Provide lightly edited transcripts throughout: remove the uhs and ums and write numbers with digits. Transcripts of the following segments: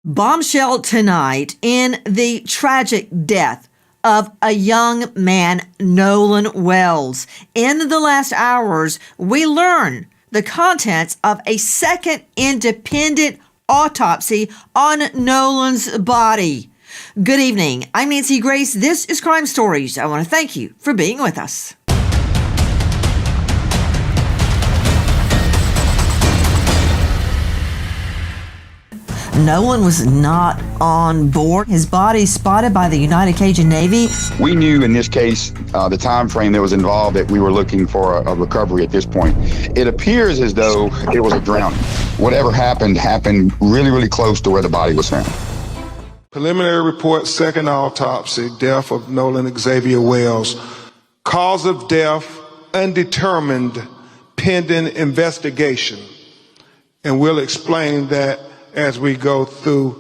Bombshell tonight in the tragic death of a young man, Nolan Wells. In the last hours, we learn the contents of a second independent autopsy on Nolan's body. Good evening. I'm Nancy Grace. This is Crime Stories. I want to thank you for being with us. Nolan was not on board. His body spotted by the United Cajun Navy. We knew in this case, the time frame that was involved, that we were looking for a recovery at this point. It appears as though it was a drowning. Whatever happened really, really close to where the body was found. Preliminary report, second autopsy, death of Nolan Xavier Wells. Cause of death, undetermined, pending investigation. And we'll explain that as we go through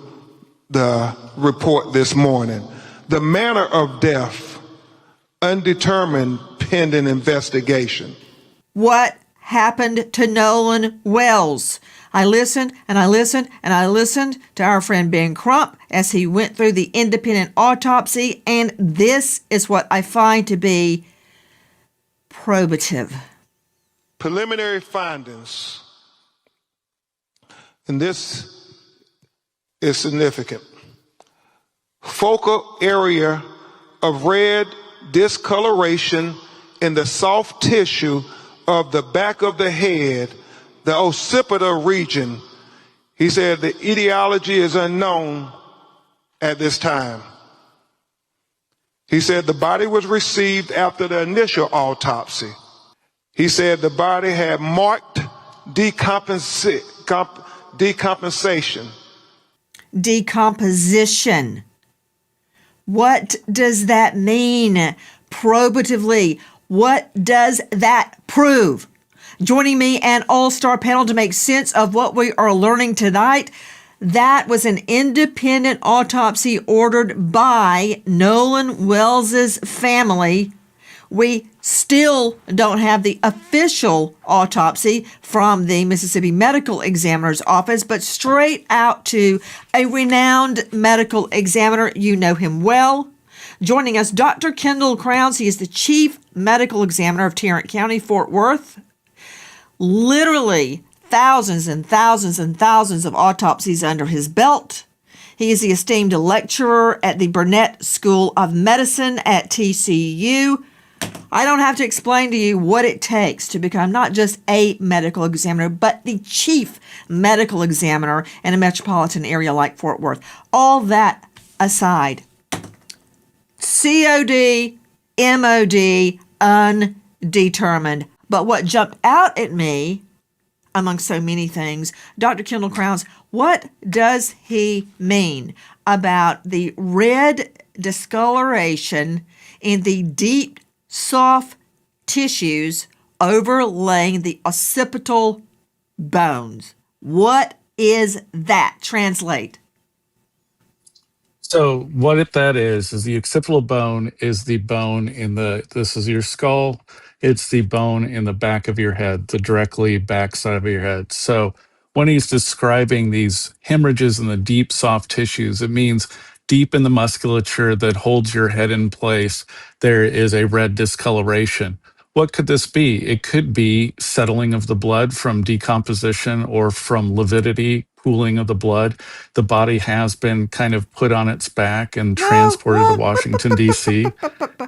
the report this morning. The manner of death, undetermined, pending investigation. What happened to Nolan Wells? I listened and I listened and I listened to our friend Ben Crump as he went through the independent autopsy, and this is what I find to be probative. Preliminary findings, and this is significant. Focal area of red discoloration in the soft tissue of the back of the head, the occipital region. He said the etiology is unknown at this time. He said the body was received after the initial autopsy. He said the body had marked decomposition. Decomposition. What does that mean? Probatively, what does that prove? Joining me an all-star panel to make sense of what we are learning tonight, that was an independent autopsy ordered by Nolan Wells's family. We still don't have the official autopsy from the Mississippi Medical Examiner's Office, but straight out to a renowned medical examiner. You know him well. Joining us, Dr. Kendall Crowns. He is the Chief Medical Examiner of Tarrant County, Fort Worth. Literally thousands and thousands and thousands of autopsies under his belt. He is the esteemed lecturer at the Burnett School of Medicine at TCU. I don't have to explain to you what it takes to become not just a medical examiner, but the chief medical examiner in a metropolitan area like Fort Worth. All that aside, COD, MOD, undetermined. But what jumped out at me, among so many things, Dr. Kendall Crowns, what does he mean about the red discoloration in the deep soft tissues overlaying the occipital bones? What is that? Translate. So what that is the occipital bone is the bone this is your skull. It's the bone in the back of your head, the directly back side of your head. So when he's describing these hemorrhages in the deep soft tissues, it means deep in the musculature that holds your head in place, there is a red discoloration. What could this be? It could be settling of the blood from decomposition or from lividity, pooling of the blood. The body has been kind of put on its back and transported to Washington, D.C.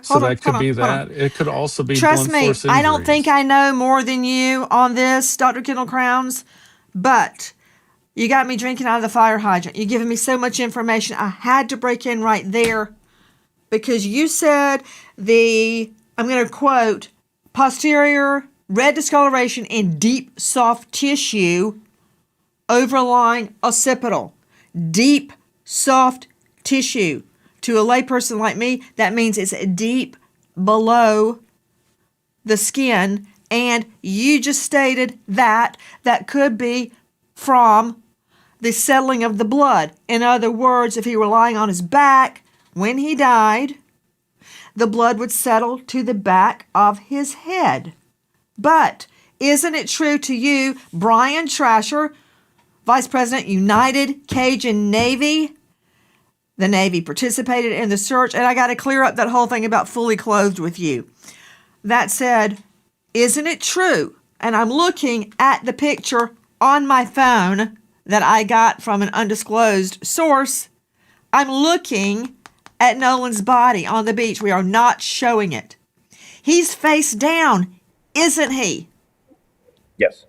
So that could be that. It could also be blunt force injuries. I don't think I know more than you on this, Dr. Kendall Crowns, but you got me drinking out of the fire hydrant. You're giving me so much information. I had to break in right there because you said I'm going to quote, posterior red discoloration in deep soft tissue overlying occipital. Deep soft tissue. To a layperson like me, that means it's deep below the skin. And you just stated that could be from the settling of the blood. In other words, if he were lying on his back when he died, the blood would settle to the back of his head. But isn't it true to you, Brian Trasher, Vice President, United Cajun Navy. The Navy participated in the search, and I got to clear up that whole thing about fully clothed with you. That said, isn't it true? And I'm looking at the picture on my phone that I got from an undisclosed source. I'm looking at Nolan's body on the beach. We are not showing it. He's face down, isn't he? Yes,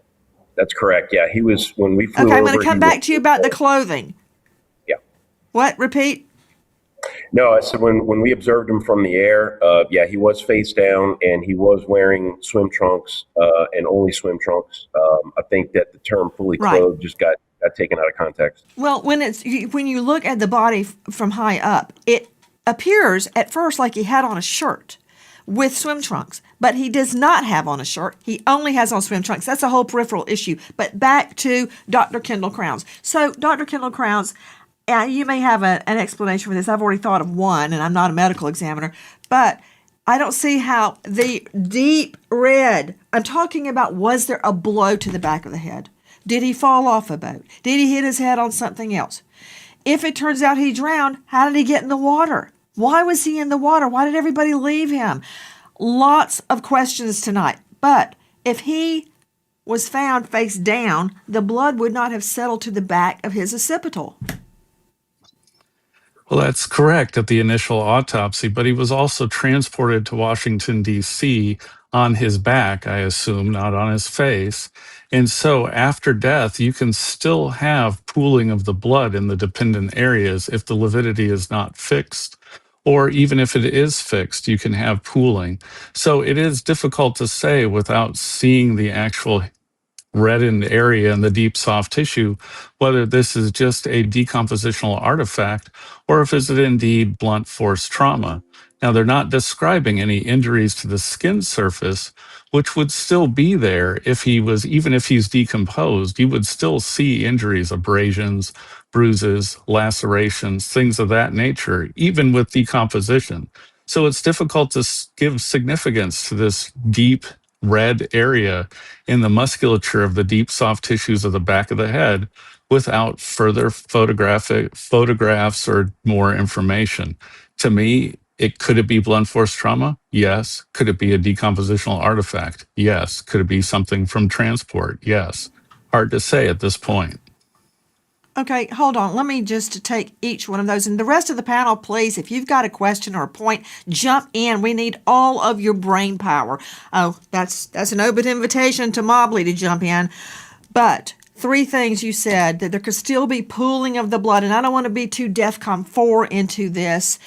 that's correct. Yeah, he was when we flew Okay, I'm over. going to come back to you about the clothing. Yeah. What? Repeat? No, I said when we observed him from the air, yeah, he was face down and he was wearing swim trunks and only swim trunks. I think that the term fully clothed just got taken out of context. Well, when you look at the body from high up, it appears at first like he had on a shirt with swim trunks, but he does not have on a shirt. He only has on swim trunks. That's a whole peripheral issue. But back to Dr. Kendall Crowns. So, Dr. Kendall Crowns, you may have an explanation for this. I've already thought of one, and I'm not a medical examiner, but I don't see how the deep red, I'm talking about, was there a blow to the back of the head? Did he fall off a boat? Did he hit his head on something else? If it turns out he drowned, how did he get in the water? Why was he in the water? Why did everybody leave him? Lots of questions tonight. But if he was found face down, the blood would not have settled to the back of his occipital. Well, that's correct at the initial autopsy, but he was also transported to Washington, D.C. on his back, I assume, not on his face. And so after death, you can still have pooling of the blood in the dependent areas if the lividity is not fixed. Or even if it is fixed, you can have pooling. So it is difficult to say without seeing the actual reddened area in the deep soft tissue, whether this is just a decompositional artifact or if it's indeed blunt force trauma. Now, they're not describing any injuries to the skin surface, which would still be there if he was, even if he's decomposed, you would still see injuries, abrasions, bruises, lacerations, things of that nature, even with decomposition. So it's difficult to give significance to this deep red area in the musculature of the deep soft tissues of the back of the head without further photographs or more information. To me, could it be blunt force trauma? Yes. Could it be a decompositional artifact? Yes. Could it be something from transport? Yes. Hard to say at this point. Okay, hold on. Let me just take each one of those. And the rest of the panel, please, if you've got a question or a point, jump in. We need all of your brain power. Oh, that's an open invitation to Mobley to jump in. But 3 things you said, that there could still be pooling of the blood. And I don't want to be too DEFCON 4 into this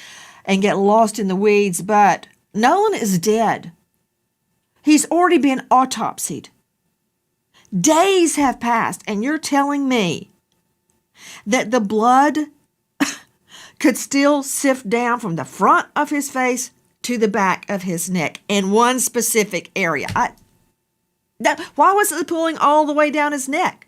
and get lost in the weeds, but Nolan is dead. He's already been autopsied. Days have passed, and you're telling me that the blood could still sift down from the front of his face to the back of his neck in one specific area. Why wasn't it pulling all the way down his neck?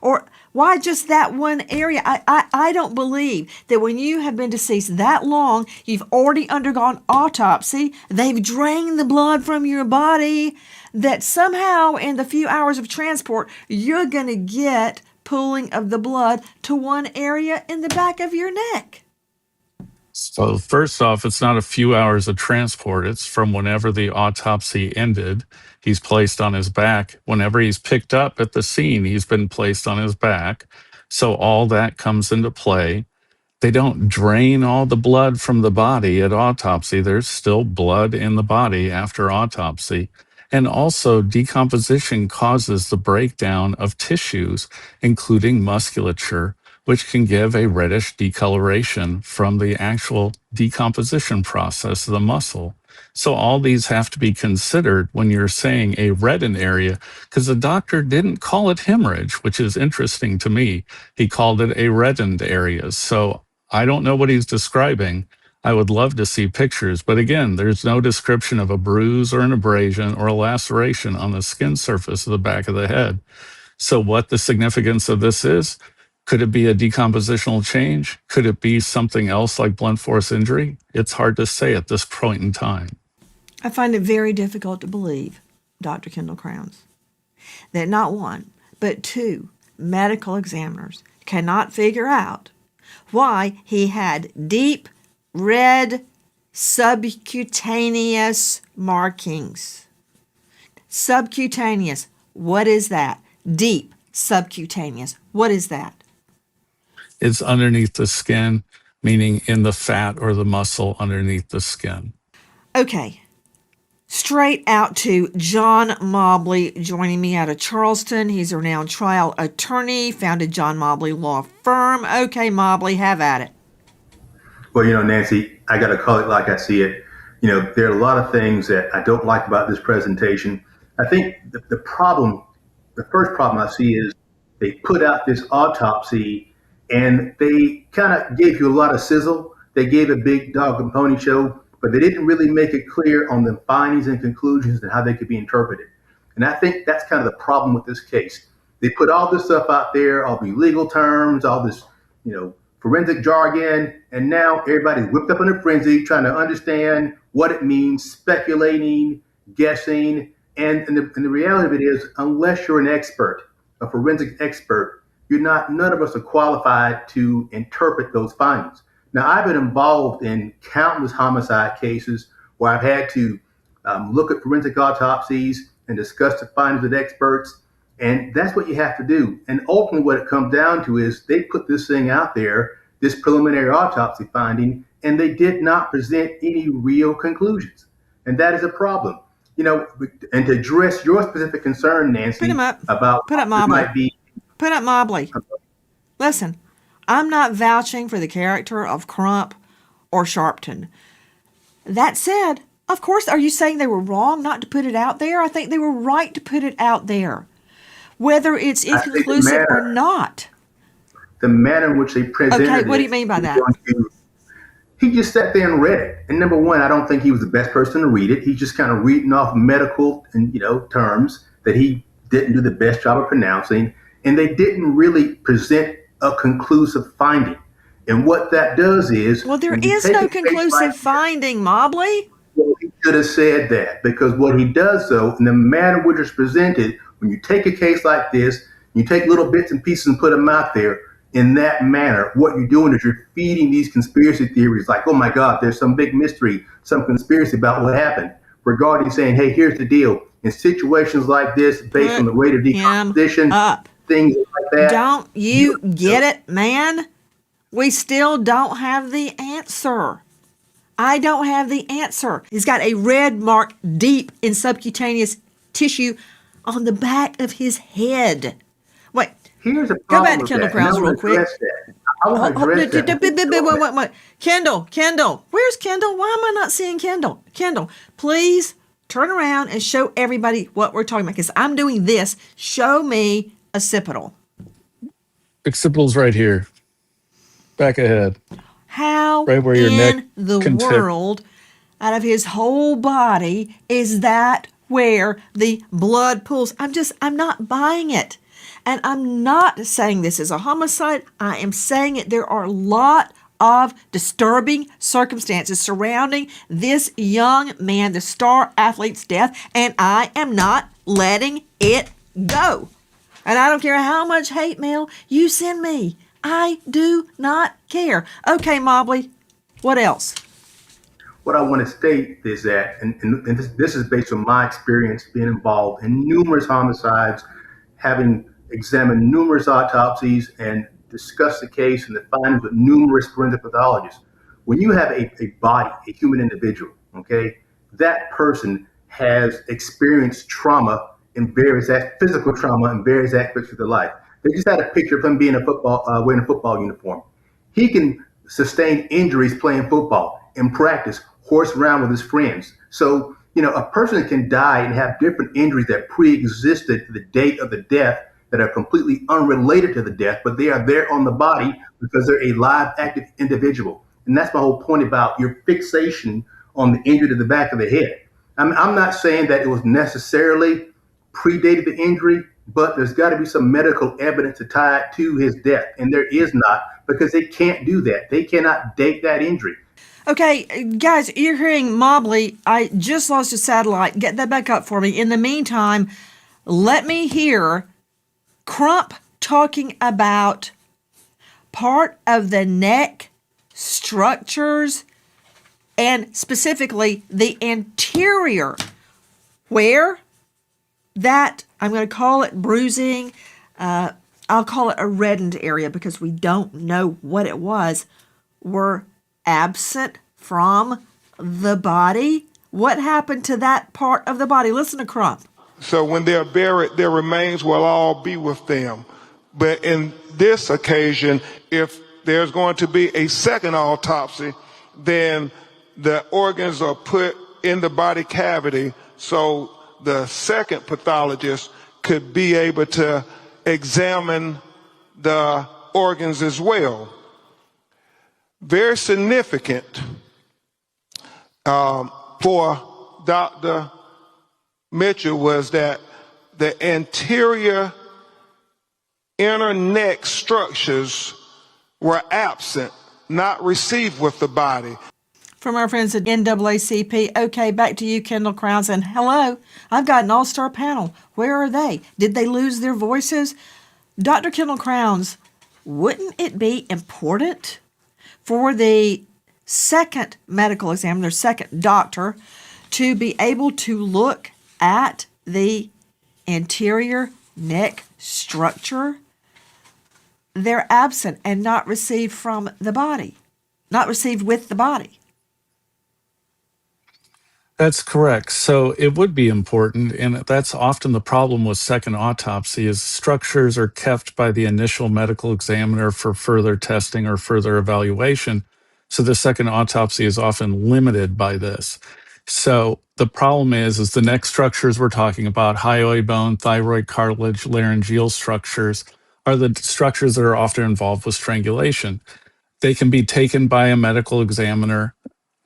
Or why just that one area? I don't believe that when you have been deceased that long, you've already undergone autopsy, they've drained the blood from your body, that somehow in the few hours of transport, you're going to get pooling of the blood to one area in the back of your neck. So first off, it's not a few hours of transport. It's from whenever the autopsy ended. He's placed on his back. Whenever he's picked up at the scene, he's been placed on his back. So all that comes into play. They don't drain all the blood from the body at autopsy. There's still blood in the body after autopsy. And also, decomposition causes the breakdown of tissues, including musculature, which can give a reddish decoloration from the actual decomposition process of the muscle. So all these have to be considered when you're saying a reddened area, because the doctor didn't call it hemorrhage, which is interesting to me. He called it a reddened area. So I don't know what he's describing. I would love to see pictures, but again, there's no description of a bruise or an abrasion or a laceration on the skin surface of the back of the head. So what the significance of this is? Could it be a decompositional change? Could it be something else like blunt force injury? It's hard to say at this point in time. I find it very difficult to believe, Dr. Kendall Crowns, that not one, but 2 medical examiners cannot figure out why he had deep red subcutaneous markings. Subcutaneous, what is that? Deep subcutaneous, what is that? It's underneath the skin, meaning in the fat or the muscle underneath the skin. Okay, straight out to John Mobley joining me out of Charleston. He's a renowned trial attorney, founded John Mobley Law Firm. Okay, Mobley, have at it. Well, Nancy, I got to call it like I see it. There are a lot of things that I don't like about this presentation. I think the first problem I see is they put out this autopsy and they kind of gave you a lot of sizzle. They gave a big dog and pony show, but they didn't really make it clear on the findings and conclusions and how they could be interpreted. And I think that's kind of the problem with this case. They put all this stuff out there, all the legal terms, all this, forensic jargon, and now everybody's whipped up in a frenzy trying to understand what it means, speculating, guessing, and the reality of it is, unless you're an expert, a forensic expert, none of us are qualified to interpret those findings. Now, I've been involved in countless homicide cases where I've had to look at forensic autopsies and discuss the findings with experts. And that's what you have to do. And ultimately what it comes down to is they put this thing out there, this preliminary autopsy finding, and they did not present any real conclusions. And that is a problem. And to address your specific concern, Nancy, Put him up. about Put up Mobley. Put up Mobley. Listen, I'm not vouching for the character of Crump or Sharpton. That said, of course, are you saying they were wrong not to put it out there? I think they were right to put it out there, whether it's inconclusive or not. The manner in which they presented it. Okay, what do you mean by that? He just sat there and read it. And number one, I don't think he was the best person to read it. He's just kind of reading off medical and terms that he didn't do the best job of pronouncing. And they didn't really present a conclusive finding. And what that does is... Well, there is no conclusive finding, Mobley. Well, he should have said that, because what he does, though, in the manner in which it's presented, when you take a case like this, you take little bits and pieces and put them out there in that manner, what you're doing is you're feeding these conspiracy theories like, oh my God, there's some big mystery, some conspiracy about what happened, regarding saying, hey, here's the deal. In situations like this, based on the rate of decomposition, things like that. Don't you get it, man? We still don't have the answer. I don't have the answer. He's got a red mark deep in subcutaneous tissue on the back of his head. Wait. Here's a Go problem back to with Kendall that. Krause real quick. I want to address that. Wait. Kendall. Where's Kendall? Why am I not seeing Kendall? Kendall, please turn around and show everybody what we're talking about, because I'm doing this. Show me occipital. Occipital's right here. Back ahead. How right where your in neck the can tip. world, out of his whole body, is that where the blood pools? I'm not buying it. And I'm not saying this is a homicide. I am saying it. There are a lot of disturbing circumstances surrounding this young man, the star athlete's death, and I am not letting it go. And I don't care how much hate mail you send me. I do not care. Okay, Mobley, what else? What I want to state is that, and this is based on my experience being involved in numerous homicides, having examined numerous autopsies and discussed the case and the findings with numerous forensic pathologists. When you have a body, a human individual, okay, that person has experienced trauma in physical trauma in various aspects of their life. They just had a picture of him being wearing a football uniform. He can sustain injuries playing football in practice, horse around with his friends. So, a person can die and have different injuries that pre-existed the date of the death that are completely unrelated to the death, but they are there on the body because they're a live, active individual. And that's my whole point about your fixation on the injury to the back of the head. I'm not saying that it was necessarily predated the injury, but there's got to be some medical evidence to tie it to his death. And there is not, because they can't do that. They cannot date that injury. Okay, guys, you're hearing Mobley. I just lost a satellite. Get that back up for me. In the meantime, let me hear Crump talking about part of the neck structures and specifically the anterior, where that, I'm going to call it bruising, I'll call it a reddened area because we don't know what it was, were absent from the body. What happened to that part of the body? Listen to Crump. So when they're buried, their remains will all be with them. But in this occasion, if there's going to be a second autopsy, then the organs are put in the body cavity so the second pathologist could be able to examine the organs as well. Very significant for Dr. Mitchell was that the anterior inner neck structures were absent, not received with the body. From our friends at NAACP. Okay, back to you, Kendall Crowns. And hello, I've got an all-star panel. Where are they? Did they lose their voices? Dr. Kendall Crowns, wouldn't it be important for the second medical examiner, second doctor, to be able to look at the anterior neck structure? They're absent and not received from the body, not received with the body. That's correct. So it would be important, and that's often the problem with second autopsy is structures are kept by the initial medical examiner for further testing or further evaluation. So the second autopsy is often limited by this. So the problem is the neck structures we're talking about, hyoid bone, thyroid cartilage, laryngeal structures, are the structures that are often involved with strangulation. They can be taken by a medical examiner,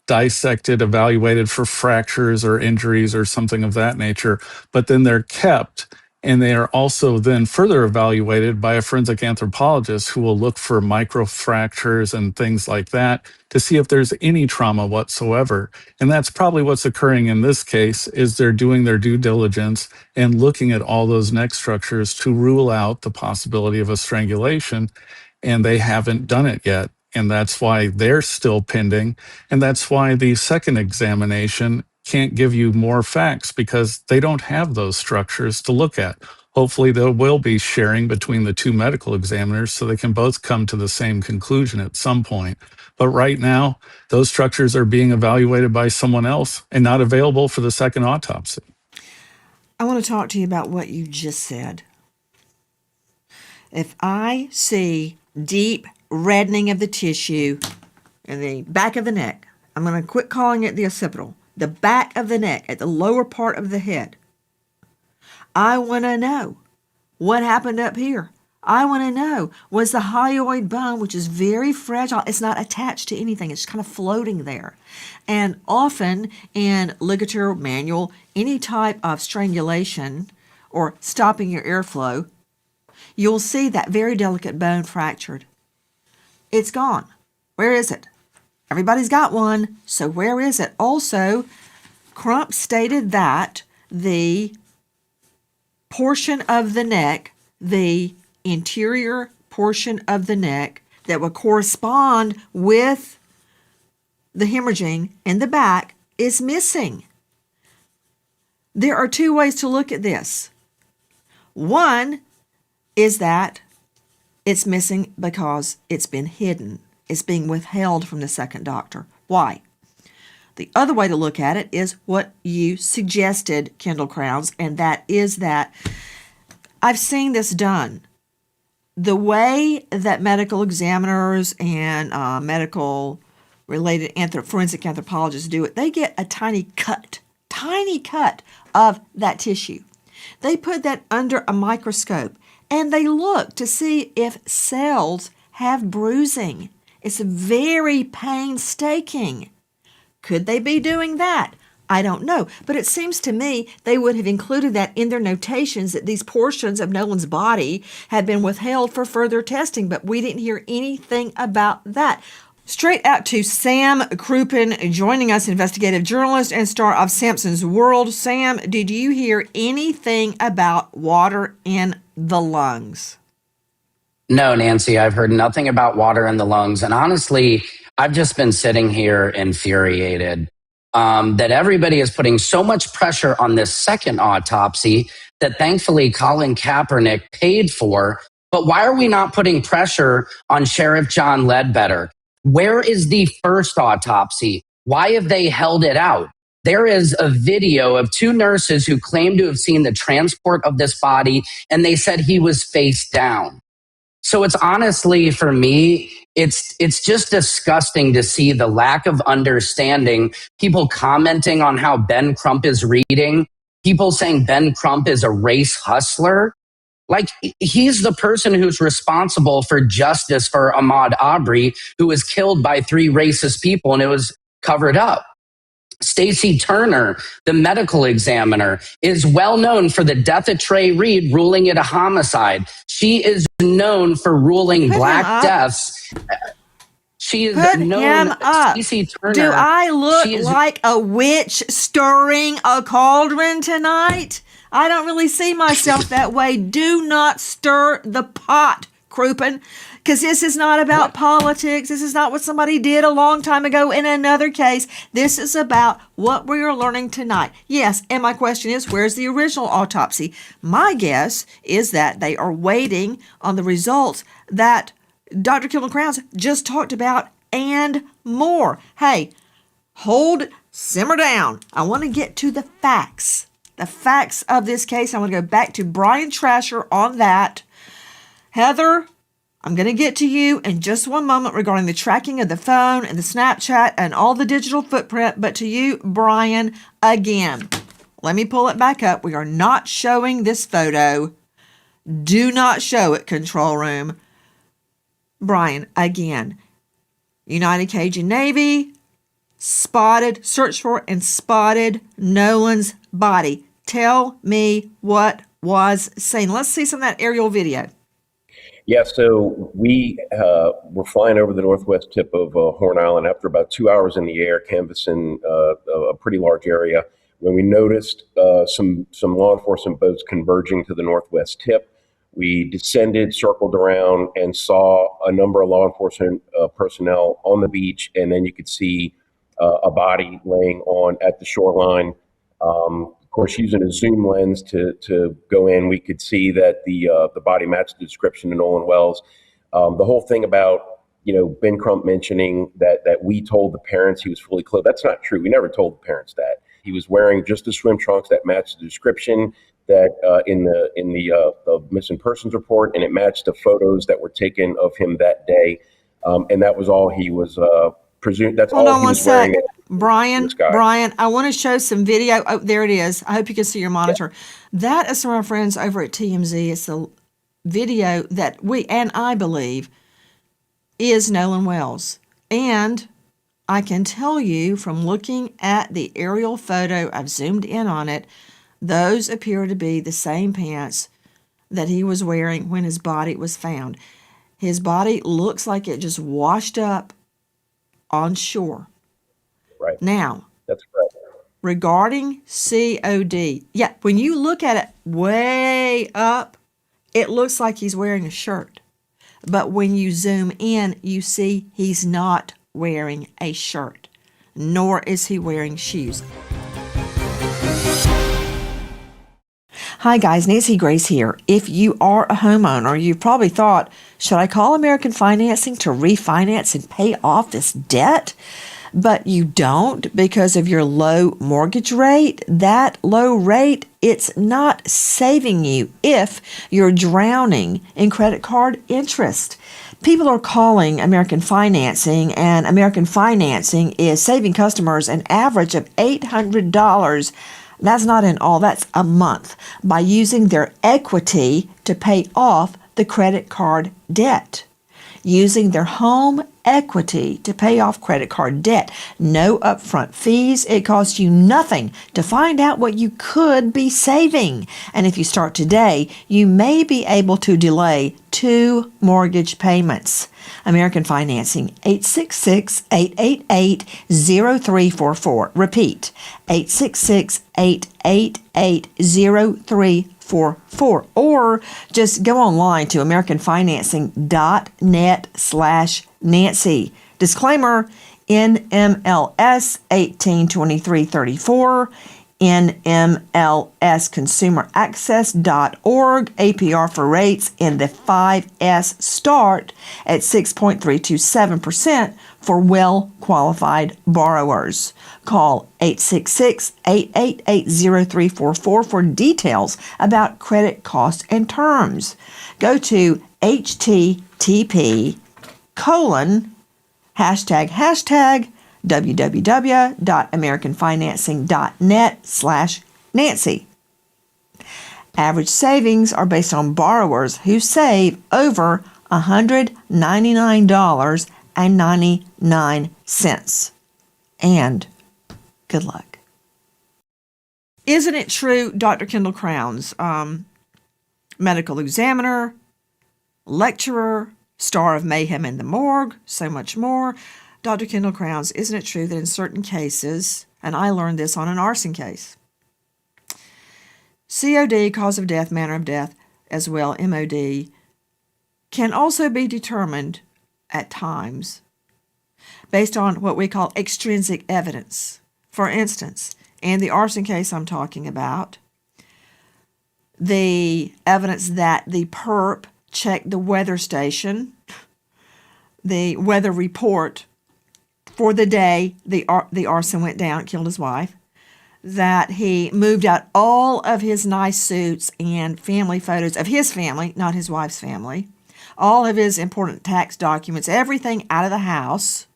dissected, evaluated for fractures or injuries or something of that nature, but then they're kept and they are also then further evaluated by a forensic anthropologist who will look for microfractures and things like that to see if there's any trauma whatsoever. And that's probably what's occurring in this case is they're doing their due diligence and looking at all those neck structures to rule out the possibility of a strangulation, and they haven't done it yet. And that's why they're still pending. And that's why the second examination can't give you more facts because they don't have those structures to look at. Hopefully there will be sharing between the two medical examiners so they can both come to the same conclusion at some point. But right now, those structures are being evaluated by someone else and not available for the second autopsy. I want to talk to you about what you just said. If I see deep reddening of the tissue in the back of the neck, I'm going to quit calling it the occipital, the back of the neck, at the lower part of the head. I want to know what happened up here. I want to know, was the hyoid bone, which is very fragile, it's not attached to anything, it's kind of floating there. And often in ligature, manual, any type of strangulation or stopping your airflow, you'll see that very delicate bone fractured. It's gone. Where is it? Everybody's got one, so where is it? Also, Crump stated that the portion of the neck, the interior portion of the neck that would correspond with the hemorrhaging in the back is missing. There are two ways to look at this. One is that it's missing because it's been hidden. It's being withheld from the second doctor. Why? The other way to look at it is what you suggested, Kendall Crowns, and that is that I've seen this done. The way that medical examiners and medical-related forensic anthropologists do it, they get a tiny cut of that tissue. They put that under a microscope, and they look to see if cells have bruising. It's very painstaking. Could they be doing that? I don't know. But it seems to me they would have included that in their notations that these portions of Nolan's body had been withheld for further testing, but we didn't hear anything about that. Straight out to Sam Crouppen joining us, investigative journalist and star of Samson's World. Sam, did you hear anything about water in the lungs? No, Nancy, I've heard nothing about water in the lungs. And honestly, I've just been sitting here infuriated that everybody is putting so much pressure on this second autopsy that thankfully Colin Kaepernick paid for. But why are we not putting pressure on Sheriff John Ledbetter? Where is the first autopsy? Why have they held it out? There is a video of two nurses who claim to have seen the transport of this body, and they said he was face down. So it's honestly, for me, it's just disgusting to see the lack of understanding. People commenting on how Ben Crump is reading, people saying Ben Crump is a race hustler. Like, he's the person who's responsible for justice for Ahmaud Arbery, who was killed by 3 racist people, and it was covered up. Stacey Turner, the medical examiner, is well known for the death of Trey Reed, ruling it a homicide. She is known for ruling black deaths. She is known. Stacey Turner. Do I look like a witch stirring a cauldron tonight? I don't really see myself that way. Do not stir the pot, Crouppen, because this is not about politics. This is not what somebody did a long time ago in another case. This is about what we are learning tonight. Yes, and my question is, where's the original autopsy? My guess is that they are waiting on the results that Dr. Kilman Crowns just talked about and more. Hey, simmer down. I want to get to the facts. The facts of this case. I want to go back to Brian Trasher on that. Heather, I'm going to get to you in just one moment regarding the tracking of the phone and the Snapchat and all the digital footprint. But to you, Brian, again, let me pull it back up. We are not showing this photo. Do not show it, control room. Brian, again, United Cajun Navy searched for and spotted Nolan's body. Tell me what was seen. Let's see some of that aerial video. Yeah, so we were flying over the northwest tip of Horn Island after about 2 hours in the air, canvassing a pretty large area, when we noticed some law enforcement boats converging to the northwest tip. We descended, circled around, and saw a number of law enforcement personnel on the beach, and then you could see a body laying at the shoreline. Of course, using a zoom lens to go in, we could see that the body matched the description of Nolan Wells. The whole thing about Ben Crump mentioning that we told the parents he was fully clothed, that's not true. We never told the parents that. He was wearing just the swim trunks that matched the description that in the missing persons report, and it matched the photos that were taken of him that day, and that was all he was presumed. That's all he was wearing. Brian, I want to show some video. Oh, there it is. I hope you can see your monitor. Yeah. That is from our friends over at TMZ. It's a video that I believe is Nolan Wells. And I can tell you from looking at the aerial photo, I've zoomed in on it, those appear to be the same pants that he was wearing when his body was found. His body looks like it just washed up on shore. Right. Now, that's correct. Regarding COD, yeah, when you look at it way up, it looks like he's wearing a shirt. But when you zoom in, you see he's not wearing a shirt, nor is he wearing shoes. Hi guys, Nancy Grace here. If you are a homeowner, you've probably thought, should I call American Financing to refinance and pay off this debt? But you don't because of your low mortgage rate. That low rate, it's not saving you if you're drowning in credit card interest. People are calling American Financing, and American Financing is saving customers an average of $800. That's not in all, that's a month, by using their equity to pay off the credit card debt. Using their home equity to pay off credit card debt. No upfront fees. It costs you nothing to find out what you could be saving. And if you start today, you may be able to delay 2 mortgage payments. American Financing, 866-888-0344. Repeat, 866-888-0344. 3344, or just go online to americanfinancing.net/Nancy. Disclaimer, NMLS 182334, NMLSconsumeraccess.org, APR for rates in the 5S start at 6.327% for well-qualified borrowers. Call 866-888-0344 for details about credit costs and terms. Go to http:// www.americanfinancing.net/Nancy. Average savings are based on borrowers who save over $199.99. And good luck. Isn't it true, Dr. Kendall Crowns, medical examiner, lecturer, star of Mayhem in the Morgue, so much more. Dr. Kendall Crowns, isn't it true that in certain cases, and I learned this on an arson case, COD, cause of death, manner of death, as well, MOD, can also be determined at times based on what we call extrinsic evidence. For instance, in the arson case I'm talking about, the evidence that the perp checked the weather station, the weather report for the day the arson went down, killed his wife, that he moved out all of his nice suits and family photos of his family, not his wife's family, all of his important tax documents, everything out of the house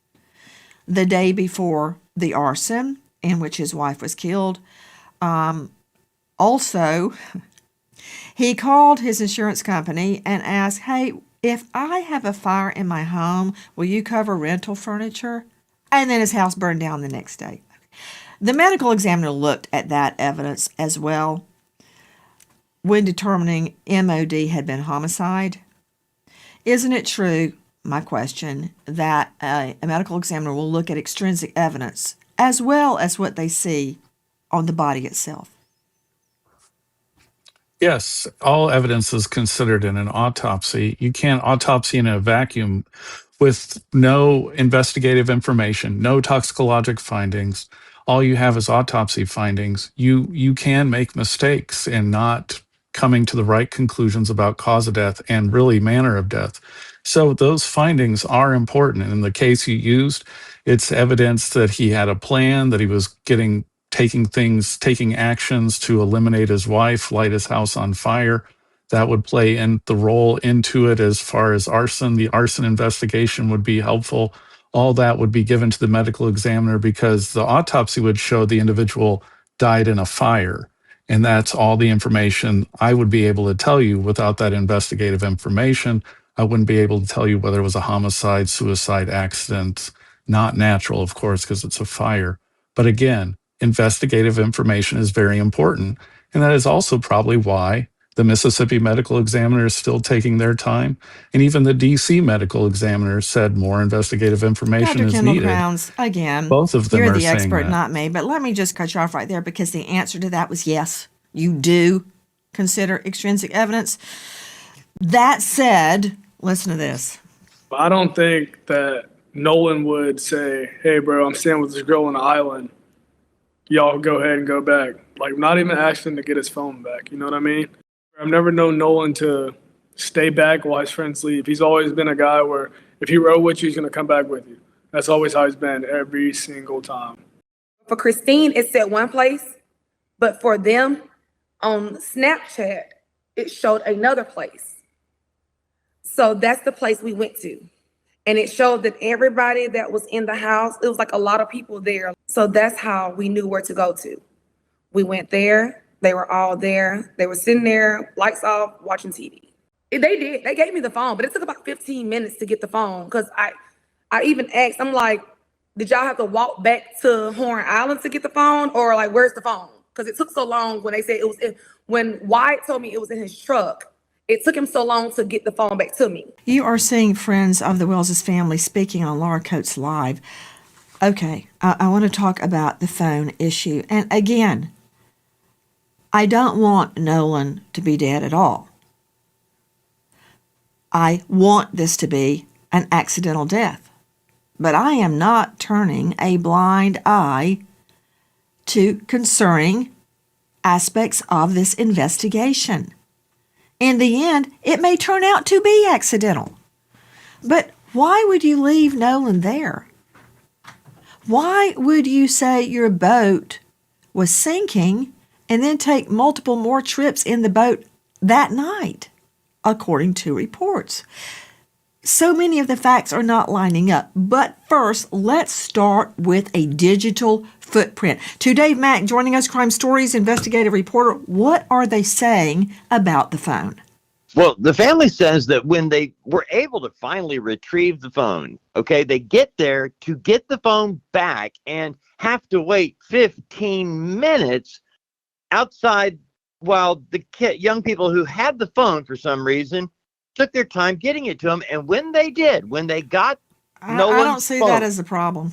the day before the arson in which his wife was killed. Also, he called his insurance company and asked, hey, if I have a fire in my home, will you cover rental furniture? And then his house burned down the next day. The medical examiner looked at that evidence as well when determining MOD had been homicide. Isn't it true, my question, that a medical examiner will look at extrinsic evidence as well as what they see on the body itself? Yes, all evidence is considered in an autopsy. You can't autopsy in a vacuum with no investigative information, no toxicologic findings. All you have is autopsy findings. You can make mistakes in not coming to the right conclusions about cause of death and really manner of death. So those findings are important. And in the case you used, it's evidence that he had a plan, that he was taking actions to eliminate his wife, light his house on fire. That would play in the role into it as far as arson. The arson investigation would be helpful. All that would be given to the medical examiner because the autopsy would show the individual died in a fire. And that's all the information I would be able to tell you. Without that investigative information, I wouldn't be able to tell you whether it was a homicide, suicide, accident, not natural, of course, because it's a fire. But again, investigative information is very important. And that is also probably why the Mississippi medical examiner is still taking their time. And even the DC medical examiner said more investigative information Dr. is Kendall needed. Crowns, again, Both of them you're are the saying expert, that. not me. But let me just cut you off right there because the answer to that was yes, you do consider extrinsic evidence. That said, listen to this. I don't think that Nolan would say, hey, bro, I'm staying with this girl on the island. Y'all go ahead and go back. Like, not even asking to get his phone back. You know what I mean? I've never known Nolan to stay back while his friends leave. He's always been a guy where if he rode with you, he's going to come back with you. That's always how he's been every single time. For Christine, it said one place, but for them on Snapchat, it showed another place. So that's the place we went to. And it showed that everybody that was in the house, it was like a lot of people there. So that's how we knew where to go to. We went there. They were all there. They were sitting there, lights off, watching TV. They did. They gave me the phone, but it took about 15 minutes to get the phone because I even asked, I'm like, did y'all have to walk back to Horn Island to get the phone? Or like, where's the phone? Because it took so long when they said it was when Wyatt told me it was in his truck. It took him so long to get the phone back to me. You are seeing friends of the Wells family speaking on Laura Coates Live. Okay, I want to talk about the phone issue. And again, I don't want Nolan to be dead at all. I want this to be an accidental death. But I am not turning a blind eye to concerning aspects of this investigation. In the end, it may turn out to be accidental. But why would you leave Nolan there? Why would you say your boat was sinking and then take multiple more trips in the boat that night, according to reports? So many of the facts are not lining up. But first, let's start with a digital footprint. To Dave Mack, joining us, Crime Stories investigative reporter. What are they saying about the phone? Well, the family says that when they were able to finally retrieve the phone, okay, they get there to get the phone back and have to wait 15 minutes outside while the young people who had the phone for some reason took their time getting it to them. And when they got Nolan's I don't see phone, that as a problem.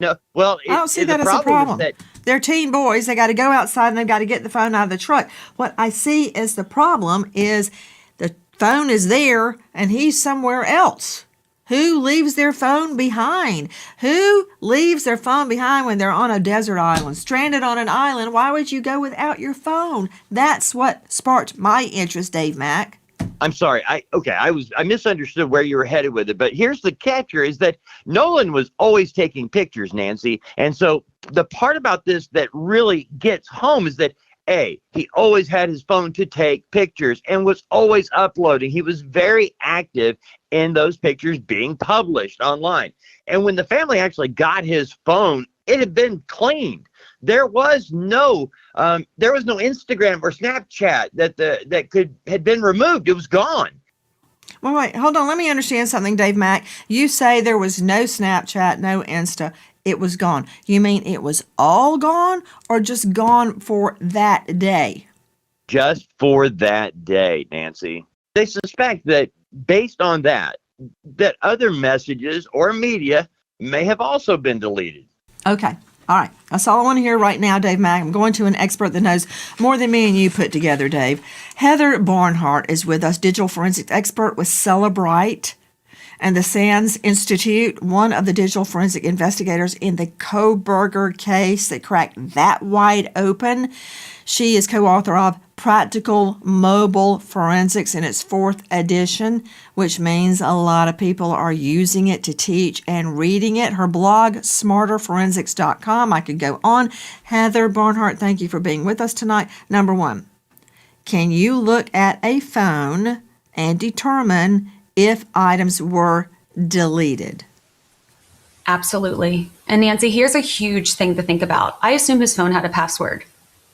no, well, I don't see that as a problem. They're teen boys. They got to go outside and they've got to get the phone out of the truck. What I see as the problem is the phone is there and he's somewhere else. Who leaves their phone behind? Who leaves their phone behind when they're on a desert island, stranded on an island? Why would you go without your phone? That's what sparked my interest, Dave Mack. I'm sorry. I misunderstood where you were headed with it, but here's the catcher is that Nolan was always taking pictures, Nancy. And so the part about this that really gets home is that he always had his phone to take pictures and was always uploading. He was very active in those pictures being published online. And when the family actually got his phone, it had been cleaned. There was no Instagram or Snapchat that had been removed. It was gone. Well, wait, hold on. Let me understand something, Dave Mack. You say there was no Snapchat, no Insta. It was gone. You mean it was all gone or just gone for that day? Just for that day, Nancy. They suspect that based on that other messages or media may have also been deleted. Okay. All right. That's all I want to hear right now, Dave Mack. I'm going to an expert that knows more than me and you put together, Dave. Heather Barnhart is with us, digital forensics expert with Celebrite and the SANS Institute, one of the digital forensic investigators in the Koberger case that cracked that wide open. She is co-author of Practical Mobile Forensics in its 4th edition, which means a lot of people are using it to teach and reading it. Her blog, smarterforensics.com. I could go on. Heather Barnhart, thank you for being with us tonight. Number one, can you look at a phone and determine if items were deleted? Absolutely. And Nancy, here's a huge thing to think about. I assume his phone had a password.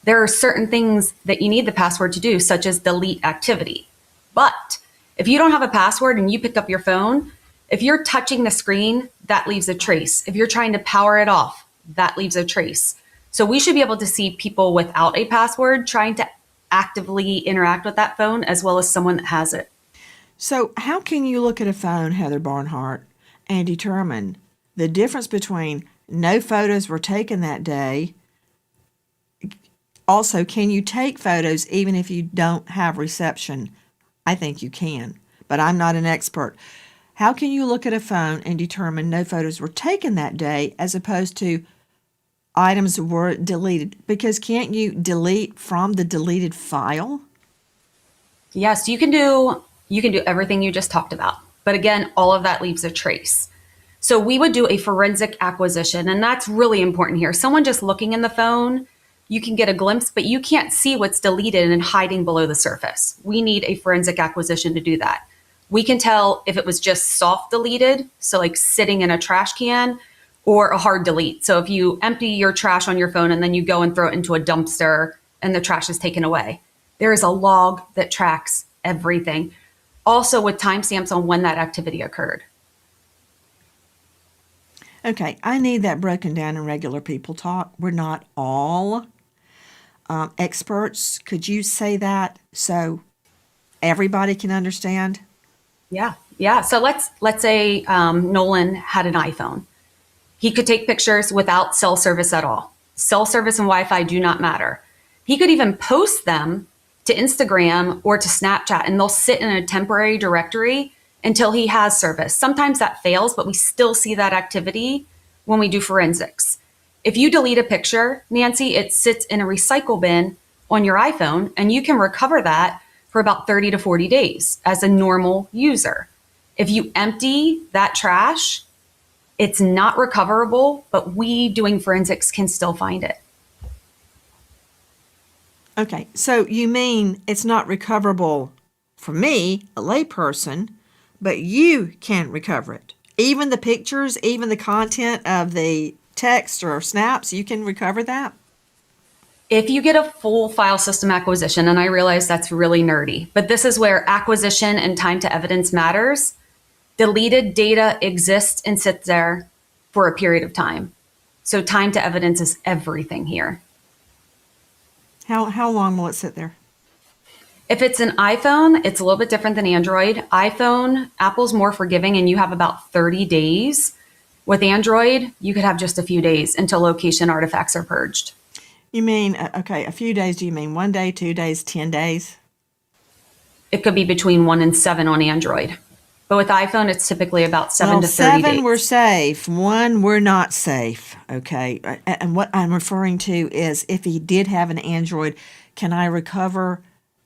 There are certain things that you need the password to do, such as delete activity. But if you don't have a password and you pick up your phone, if you're touching the screen, that leaves a trace. If you're trying to power it off, that leaves a trace. So we should be able to see people without a password trying to actively interact with that phone as well as someone that has it. So how can you look at a phone, Heather Barnhart, and determine the difference between no photos were taken that day? Also, can you take photos even if you don't have reception? I think you can, but I'm not an expert. How can you look at a phone and determine no photos were taken that day as opposed to items were deleted? Because can't you delete from the deleted file? Yes, you can do everything you just talked about. But again, all of that leaves a trace. So we would do a forensic acquisition, and that's really important here. Someone just looking in the phone, you can get a glimpse, but you can't see what's deleted and hiding below the surface. We need a forensic acquisition to do that. We can tell if it was just soft deleted, so like sitting in a trash can, or a hard delete. So if you empty your trash on your phone and then you go and throw it into a dumpster and the trash is taken away, there is a log that tracks everything. Also with timestamps on when that activity occurred. Okay, I need that broken down in regular people talk. We're not all experts. Could you say that so everybody can understand? Yeah. So let's say Nolan had an iPhone. He could take pictures without cell service at all. Cell service and Wi-Fi do not matter. He could even post them to Instagram or to Snapchat, and they'll sit in a temporary directory until he has service. Sometimes that fails, but we still see that activity when we do forensics. If you delete a picture, Nancy, it sits in a recycle bin on your iPhone, and you can recover that for about 30 to 40 days as a normal user. If you empty that trash, it's not recoverable, but we doing forensics can still find it. Okay, so you mean it's not recoverable for me, a layperson, but you can recover it. Even the pictures, even the content of the text or snaps, you can recover that? If you get a full file system acquisition, and I realize that's really nerdy, but this is where acquisition and time to evidence matters. Deleted data exists and sits there for a period of time. So time to evidence is everything here. How long will it sit there? If it's an iPhone, it's a little bit different than Android. iPhone, Apple's more forgiving and you have about 30 days. With Android, you could have just a few days until location artifacts are purged. You mean, okay, a few days, do you mean 1 day, 2 days, 10 days? It could be between 1 and 7 on Android. But with iPhone, it's typically about 7 to 30 7 days. we're safe. 1 we're not safe. Okay. And what I'm referring to is if he did have an Android, can I recover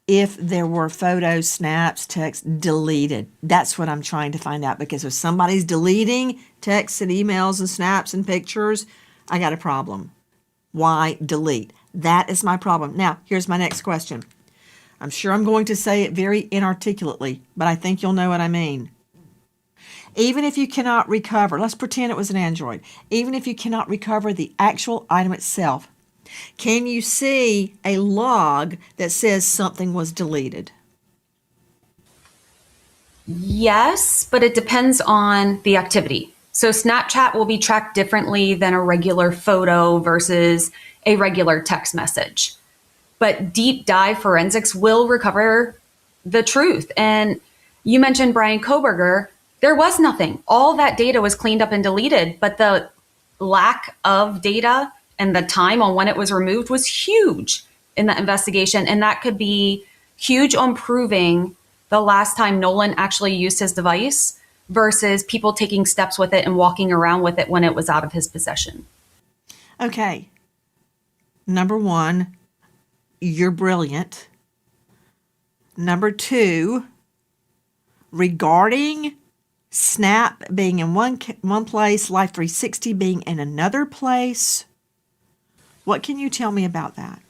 if there were photos, snaps, texts deleted? That's what I'm trying to find out, because if somebody's deleting texts and emails and snaps and pictures, I got a problem. Why delete? That is my problem. Now, here's my next question. I'm sure I'm going to say it very inarticulately, but I think you'll know what I mean. Even if you cannot recover, let's pretend it was an Android, even if you cannot recover the actual item itself, can you see a log that says something was deleted? Yes, but it depends on the activity. So Snapchat will be tracked differently than a regular photo versus a regular text message. But deep dive forensics will recover the truth. And you mentioned Brian Koberger. There was nothing. All that data was cleaned up and deleted, but the lack of data and the time on when it was removed was huge in the investigation. And that could be huge on proving the last time Nolan actually used his device versus people taking steps with it and walking around with it when it was out of his possession. Okay. Number 1, you're brilliant. Number 2, regarding Snap being in one place, Life 360 being in another place, what can you tell me about that?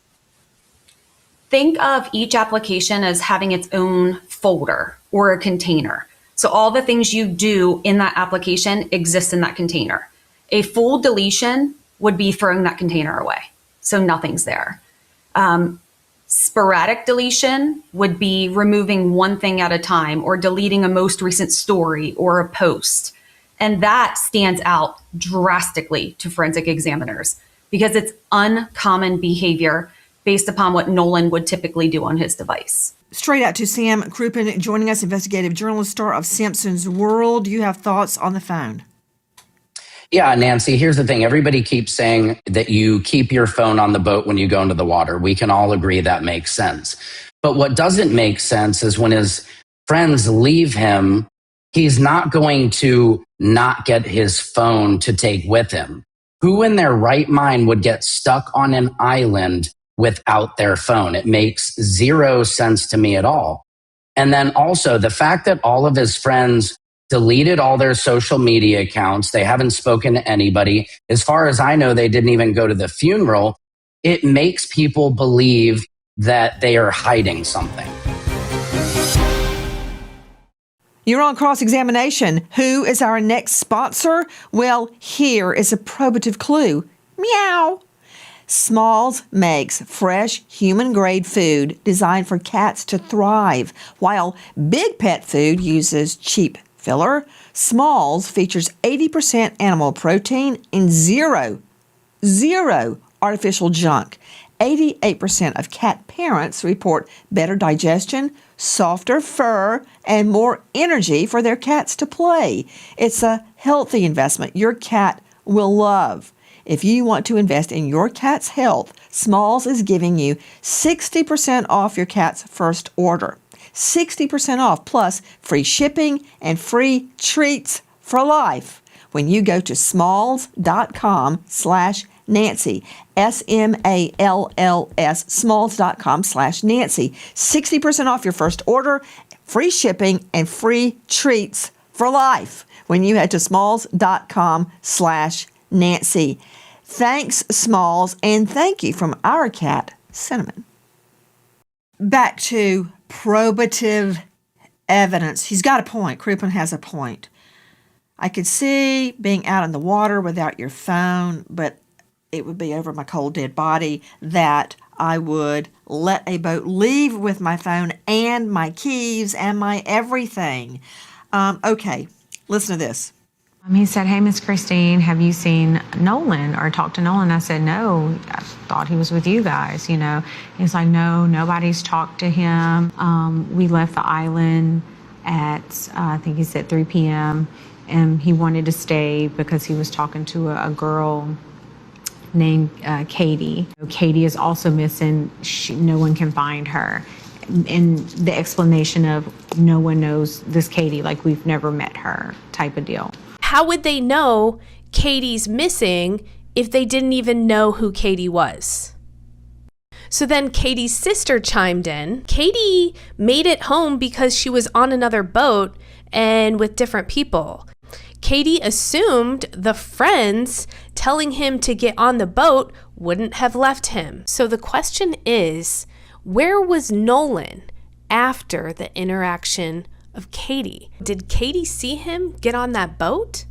Think of each application as having its own folder or a container. So all the things you do in that application exist in that container. A full deletion would be throwing that container away. So nothing's there. Sporadic deletion would be removing one thing at a time or deleting a most recent story or a post. And that stands out drastically to forensic examiners because it's uncommon behavior based upon what Nolan would typically do on his device. Straight out to Sam Crouppen joining us, investigative journalist, star of Simpson's World. You have thoughts on the phone? Yeah, Nancy, here's the thing. Everybody keeps saying that you keep your phone on the boat when you go into the water. We can all agree that makes sense. But what doesn't make sense is when his friends leave him, he's not going to not get his phone to take with him. Who in their right mind would get stuck on an island without their phone? It makes zero sense to me at all. And then also the fact that all of his friends deleted all their social media accounts. They haven't spoken to anybody. As far as I know, they didn't even go to the funeral. It makes people believe that they are hiding something. You're on cross-examination. Who is our next sponsor? Well, here is a probative clue. Meow. Smalls makes fresh human-grade food designed for cats to thrive, while Big Pet Food uses cheap filler. Smalls features 80% animal protein and zero artificial junk. 88% of cat parents report better digestion, softer fur, and more energy for their cats to play. It's a healthy investment your cat will love. If you want to invest in your cat's health, Smalls is giving you 60% off your cat's first order. 60% off plus free shipping and free treats for life when you go to smalls.com/Nancy, SMALLS, smalls.com/Nancy. 60% off your first order, free shipping, and free treats for life when you head to smalls.com/Nancy. Thanks, Smalls, and thank you from our cat, Cinnamon. Back to probative evidence. He's got a point. Crouppen has a point. I could see being out in the water without your phone, but it would be over my cold, dead body that I would let a boat leave with my phone and my keys and my everything. Okay, listen to this. He said, "Hey, Miss Christine, have you seen Nolan or talked to Nolan?" I said, "No, I thought he was with you guys, you know." He's like, "No, nobody's talked to him. We left the island at, I think he said 3 p.m., and he wanted to stay because he was talking to a girl named Katie. Katie is also missing. No one can find her." And the explanation of no one knows this Katie, like we've never met her type of deal. How would they know Katie's missing if they didn't even know who Katie was? So then Katie's sister chimed in. Katie made it home because she was on another boat and with different people. Katie assumed the friends telling him to get on the boat wouldn't have left him. So the question is, where was Nolan after the interaction of Katie? Did Katie see him get on that boat?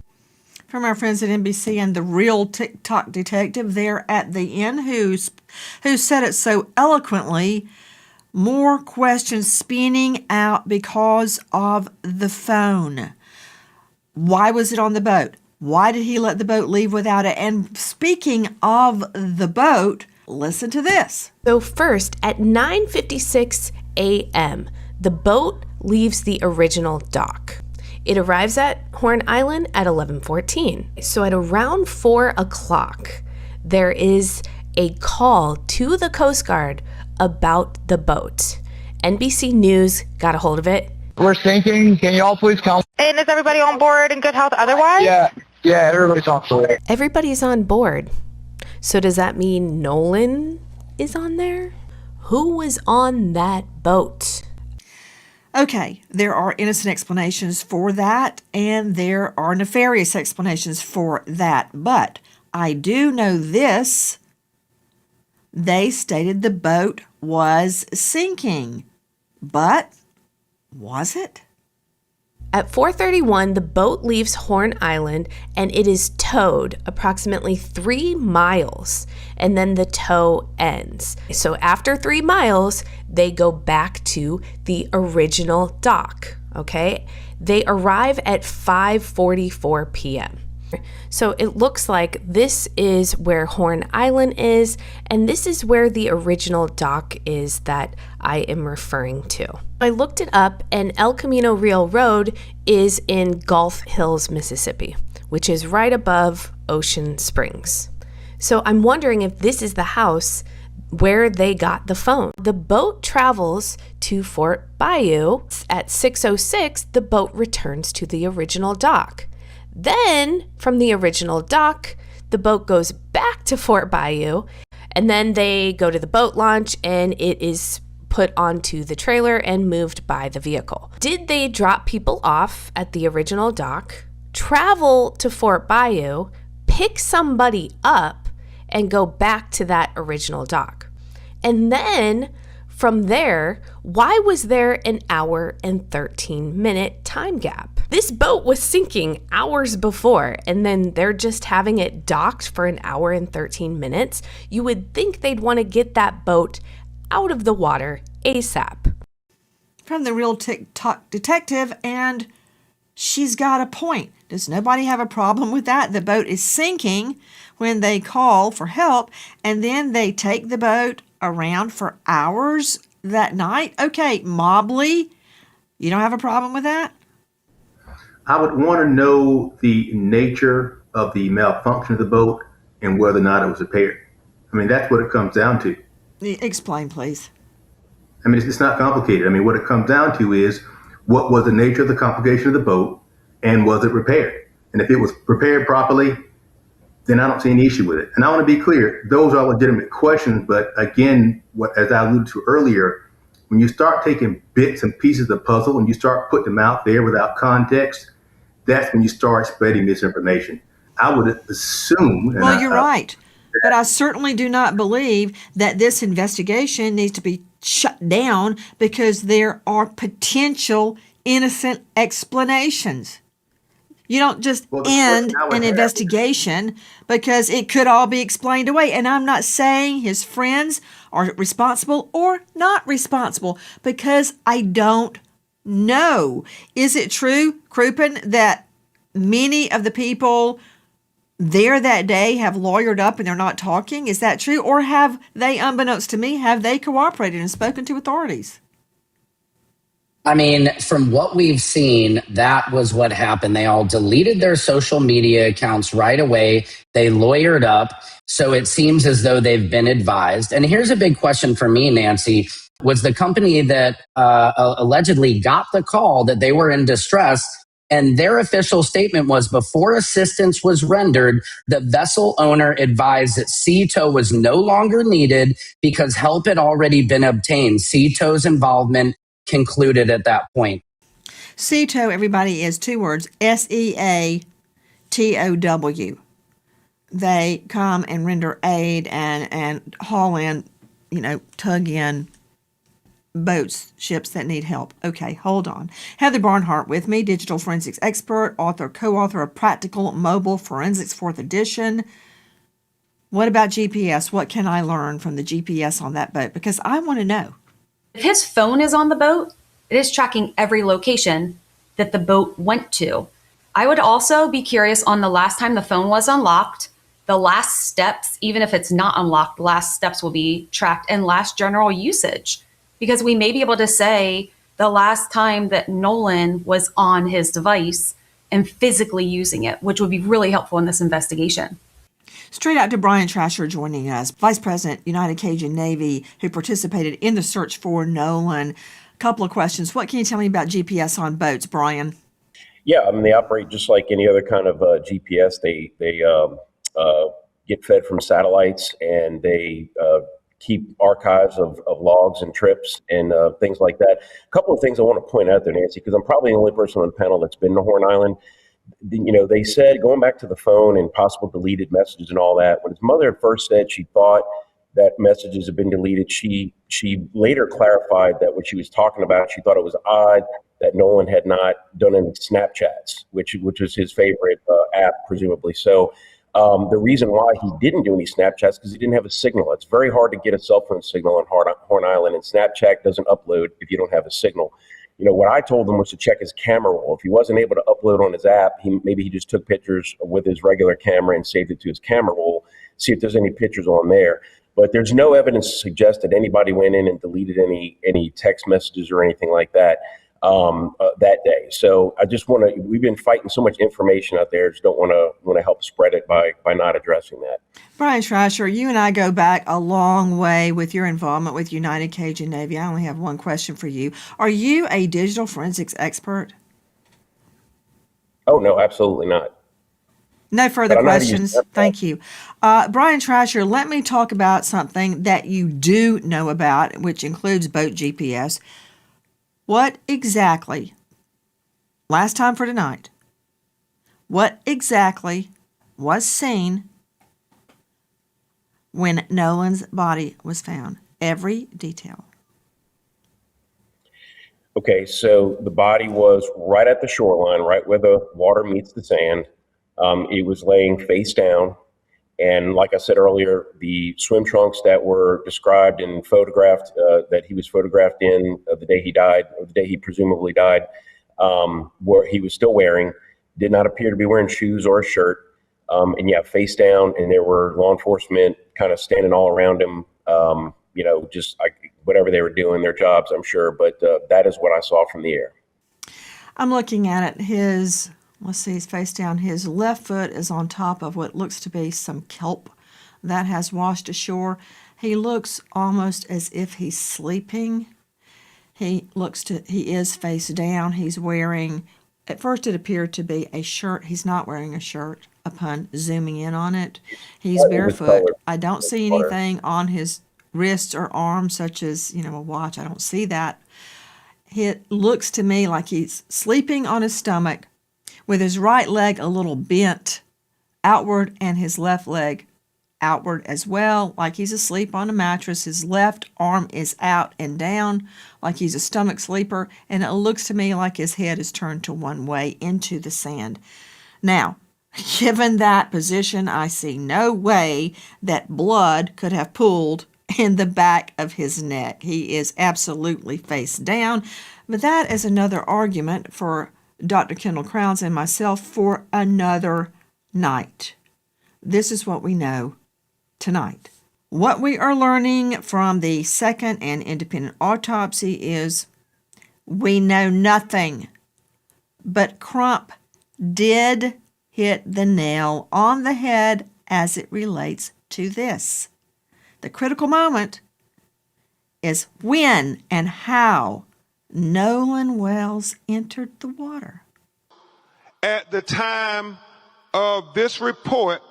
From our friends at NBC and the real TikTok detective there at the inn who said it so eloquently, more questions spinning out because of the phone. Why was it on the boat? Why did he let the boat leave without it? And speaking of the boat, listen to this. So first, at 9:56 a.m., the boat leaves the original dock. It arrives at Horn Island at 11:14. So at around 4 o'clock, there is a call to the Coast Guard about the boat. NBC News got a hold of it. "We're sinking. Can you all please come?" And is everybody on board in good health otherwise? Yeah, everybody's on board. Everybody's on board. So does that mean Nolan is on there? Who was on that boat? Okay, there are innocent explanations for that, and there are nefarious explanations for that. But I do know this. They stated the boat was sinking. But was it? At 4:31, the boat leaves Horn Island and it is towed approximately 3 miles, and then the tow ends. So after 3 miles, they go back to the original dock, okay? They arrive at 5:44 p.m. So it looks like this is where Horn Island is, and this is where the original dock is that I am referring to. I looked it up, and El Camino Real Road is in Gulf Hills, Mississippi, which is right above Ocean Springs. So I'm wondering if this is the house where they got the phone. The boat travels to Fort Bayou. At 6:06, the boat returns to the original dock. Then, from the original dock, the boat goes back to Fort Bayou, and then they go to the boat launch, and it is put onto the trailer and moved by the vehicle. Did they drop people off at the original dock, travel to Fort Bayou, pick somebody up, and go back to that original dock? And then from there, why was there an hour and 13-minute time gap? This boat was sinking hours before, and then they're just having it docked for an hour and 13 minutes. You would think they'd want to get that boat out of the water ASAP. From the real TikTok detective, and she's got a point. Does nobody have a problem with that? The boat is sinking when they call for help, and then they take the boat around for hours that night. Okay, Mobley, you don't have a problem with that? I would want to know the nature of the malfunction of the boat and whether or not it was repaired. I mean, that's what it comes down to. Explain, please. I mean, it's not complicated. I mean, what it comes down to is what was the nature of the complication of the boat, and was it repaired? And if it was repaired properly, then I don't see any issue with it. And I want to be clear, those are legitimate questions. But again, as I alluded to earlier, when you start taking bits and pieces of the puzzle and you start putting them out there without context, that's when you start spreading misinformation. I would assume. Well, you're right. But I certainly do not believe that this investigation needs to be shut down because there are potential innocent explanations. You don't just end an investigation because it could all be explained away. And I'm not saying his friends are responsible or not responsible because I don't know. Is it true, Crouppen, that many of the people there that day have lawyered up and they're not talking? Is that true? Or have they, unbeknownst to me, have they cooperated and spoken to authorities? I mean, from what we've seen, that was what happened. They all deleted their social media accounts right away. They lawyered up. So it seems as though they've been advised. And here's a big question for me, Nancy. Was the company that allegedly got the call that they were in distress, and their official statement was before assistance was rendered, the vessel owner advised that sea tow was no longer needed because help had already been obtained. Sea tow's involvement concluded at that point. Sea tow, everybody, is two words, SEATOW. They come and render aid and haul in, tug in boats, ships that need help. Okay, hold on. Heather Barnhart with me, digital forensics expert, author, co-author of Practical Mobile Forensics 4th edition. What about GPS? What can I learn from the GPS on that boat? Because I want to know. If his phone is on the boat, it is tracking every location that the boat went to. I would also be curious on the last time the phone was unlocked, the last steps, even if it's not unlocked, the last steps will be tracked, and last general usage. Because we may be able to say the last time that Nolan was on his device and physically using it, which would be really helpful in this investigation. Straight out to Brian Trasher joining us, Vice President, United Cajun Navy, who participated in the search for Nolan. A couple of questions. What can you tell me about GPS on boats, Brian? Yeah, I mean, they operate just like any other kind of GPS. They get fed from satellites, and they keep archives of logs and trips and things like that. A couple of things I want to point out there, Nancy, because I'm probably the only person on the panel that's been to Horn Island. They said, going back to the phone and possible deleted messages and all that, when his mother first said she thought that messages had been deleted, she later clarified that what she was talking about, she thought it was odd that Nolan had not done any Snapchats, which was his favorite app, presumably. So the reason why he didn't do any Snapchats because he didn't have a signal. It's very hard to get a cell phone signal on Horn Island, and Snapchat doesn't upload if you don't have a signal. What I told him was to check his camera roll. If he wasn't able to upload on his app, maybe he just took pictures with his regular camera and saved it to his camera roll, see if there's any pictures on there. But there's no evidence to suggest that anybody went in and deleted any text messages or anything like that that day. So I just we've been fighting so much information out there, just don't want to help spread it by not addressing that. Brian Trasher, you and I go back a long way with your involvement with United Cajun Navy. I only have one question for you. Are you a digital forensics expert? Oh, no, absolutely not. No further questions. Thank you. Brian Trasher, let me talk about something that you do know about, which includes boat GPS. What exactly, last time for tonight, what exactly was seen when Nolan's body was found? Every detail. Okay, so the body was right at the shoreline, right where the water meets the sand. It was laying face down. And like I said earlier, the swim trunks that were described and photographed, that he was photographed in the day he died, or the day he presumably died, where he was still wearing, did not appear to be wearing shoes or a shirt. And yeah, face down, and there were law enforcement kind of standing all around him, just like whatever they were doing, their jobs, I'm sure. But that is what I saw from the air. I'm looking at it. His Let's see, he's face down. His left foot is on top of what looks to be some kelp that has washed ashore. He looks almost as if he's sleeping. He is face down. He's wearing, at first it appeared to be a shirt. He's not wearing a shirt upon zooming in on it. He's barefoot. I don't see anything on his wrists or arms such as, a watch. I don't see that. It looks to me like he's sleeping on his stomach with his right leg a little bent outward and his left leg outward as well, like he's asleep on a mattress. His left arm is out and down like he's a stomach sleeper, and it looks to me like his head is turned to one way into the sand. Now, given that position, I see no way that blood could have pooled in the back of his neck. He is absolutely face down, but that is another argument for Dr. Kendall Crowns and myself for another night. This is what we know tonight. What we are learning from the second and independent autopsy is we know nothing, but Crump did hit the nail on the head as it relates to this. The critical moment is when and how Nolan Wells entered the water. At the time of this report,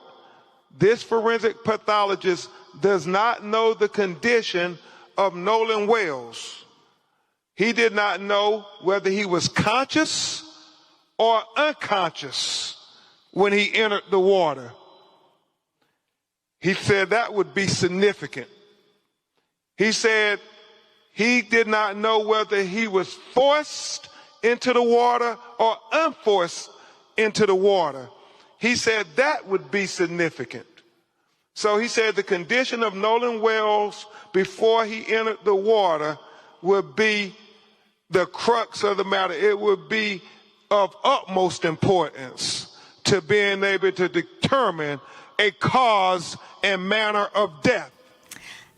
this forensic pathologist does not know the condition of Nolan Wells. He did not know whether he was conscious or unconscious when he entered the water. He said that would be significant. He said he did not know whether he was forced into the water or unforced into the water. He said that would be significant. So he said the condition of Nolan Wells before he entered the water would be the crux of the matter. It would be of utmost importance to being able to determine a cause and manner of death.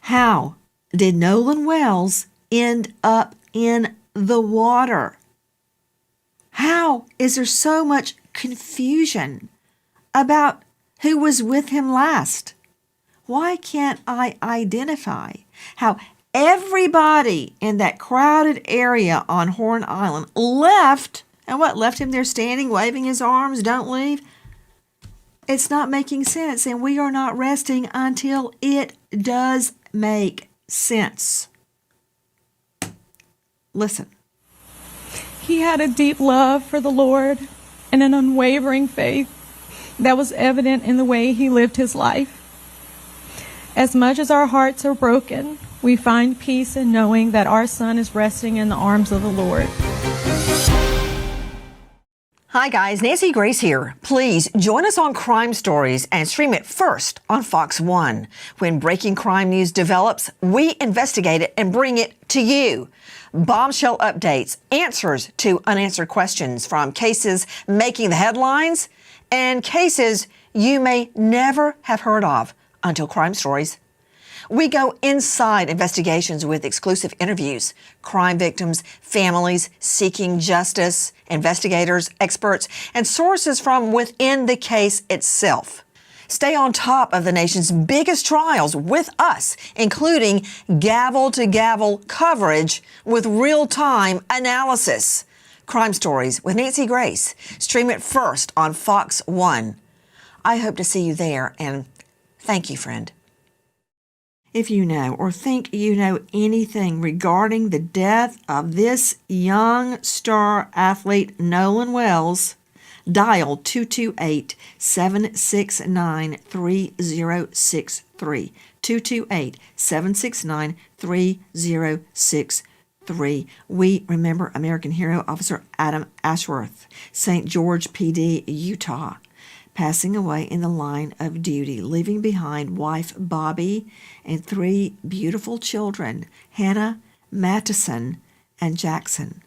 How did Nolan Wells end up in the water? How is there so much confusion about who was with him last? Why can't I identify how everybody in that crowded area on Horn Island left, and what left him there standing, waving his arms, don't leave? It's not making sense, and we are not resting until it does make sense. Listen. He had a deep love for the Lord and an unwavering faith that was evident in the way he lived his life. As much as our hearts are broken, we find peace in knowing that our son is resting in the arms of the Lord. Hi guys, Nancy Grace here. Please join us on Crime Stories and stream it first on Fox 1. When breaking crime news develops, we investigate it and bring it to you. Bombshell updates, answers to unanswered questions from cases making the headlines and cases you may never have heard of until Crime Stories. We go inside investigations with exclusive interviews, crime victims, families seeking justice, investigators, experts, and sources from within the case itself. Stay on top of the nation's biggest trials with us, including gavel-to-gavel coverage with real-time analysis. Crime Stories with Nancy Grace. Stream it first on Fox 1. I hope to see you there, and thank you, friend. If you know or think you know anything regarding the death of this young star athlete, Nolan Wells, dial 228-769-3063. 228-769-3063. We remember American hero Officer Adam Ashworth, St. George PD, Utah, passing away in the line of duty, leaving behind wife Bobby and 3 beautiful children, Hannah, Mattison, and Jackson.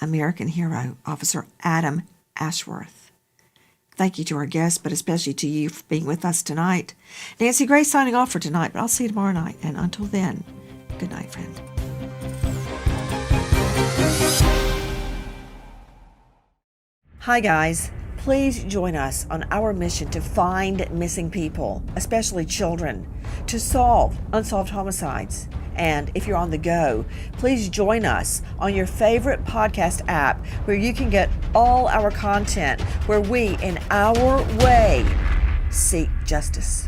American hero, Officer Adam Ashworth. Thank you to our guests, but especially to you for being with us tonight. Nancy Grace signing off for tonight, but I'll see you tomorrow night. And until then, good night, friend. Hi, guys. Please join us on our mission to find missing people, especially children, to solve unsolved homicides. And if you're on the go, please join us on your favorite podcast app where you can get all our content, where we, in our way, seek justice.